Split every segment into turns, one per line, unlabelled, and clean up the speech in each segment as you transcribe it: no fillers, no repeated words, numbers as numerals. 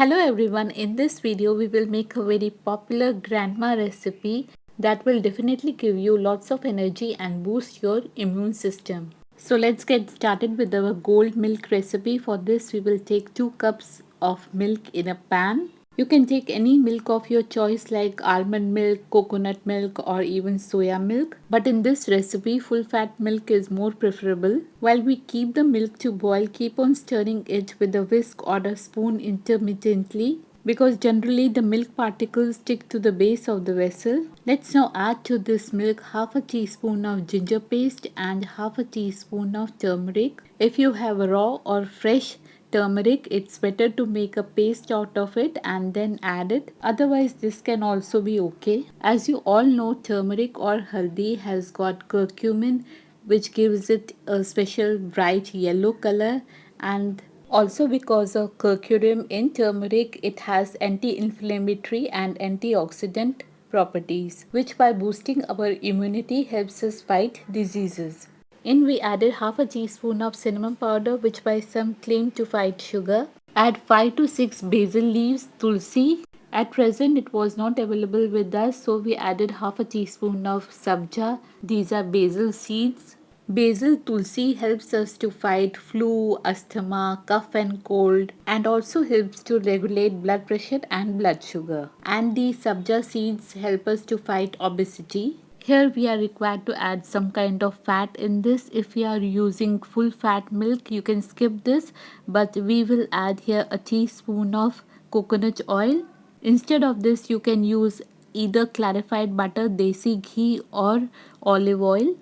Hello everyone, in this video we will make a very popular grandma recipe that will definitely give you lots of energy and boost your immune system. So let's get started with our gold milk recipe. For this we will take 2 cups of milk in a pan. You can take any milk of your choice like almond milk, coconut milk or even soya milk. But in this recipe, full fat milk is more preferable. While we keep the milk to boil, keep on stirring it with a whisk or a spoon intermittently because generally the milk particles stick to the base of the vessel. Let's now add to this milk half a teaspoon of ginger paste and half a teaspoon of turmeric. If you have raw or fresh turmeric, it's better to make a paste out of it and then add it. Otherwise, this can also be okay. As you all know, turmeric or haldi has got curcumin, which gives it a special bright yellow color, and also because of curcumin in turmeric, it has anti-inflammatory and antioxidant properties, which by boosting our immunity helps us fight diseases. In we added half a teaspoon of cinnamon powder, which by some claim to fight sugar. Add 5 to 6 basil leaves, tulsi. At present it was not available with us, so we added half a teaspoon of sabja. These are basil seeds. Basil tulsi helps us to fight flu, asthma, cough and cold, and also helps to regulate blood pressure and blood sugar. And the sabja seeds help us to fight obesity. Here we are required to add some kind of fat in this. If you are using full fat milk, you can skip this, but we will add here a teaspoon of coconut oil. Instead of this, you can use either clarified butter, desi ghee or olive oil.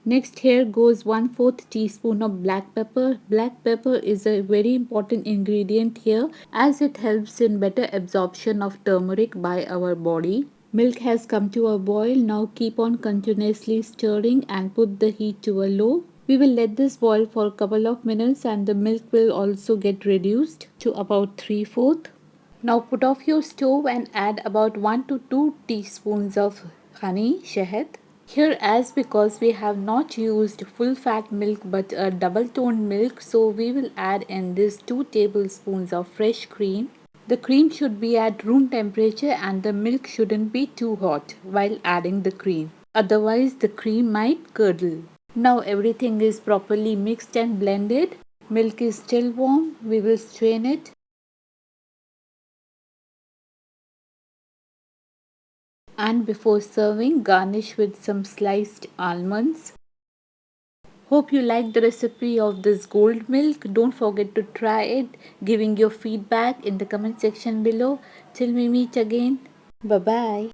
Next, here goes 1/4 teaspoon of black pepper. Black pepper is a very important ingredient here as it helps in better absorption of turmeric by our body. Milk has come to a boil. Now keep on continuously stirring and put the heat to a low. We will let this boil for a couple of minutes and the milk will also get reduced to about 3/4. Now put off your stove and add about 1 to 2 teaspoons of honey, Shahad. Here, as because we have not used full fat milk but a double toned milk, so we will add in this 2 tablespoons of fresh cream. The cream should be at room temperature and the milk shouldn't be too hot while adding the cream. Otherwise, the cream might curdle. Now everything is properly mixed and blended. Milk is still warm. We will strain it. And before serving, garnish with some sliced almonds. Hope you like the recipe of this gold milk. Don't forget to try it, giving your feedback in the comment section below. Till we meet again. Bye bye.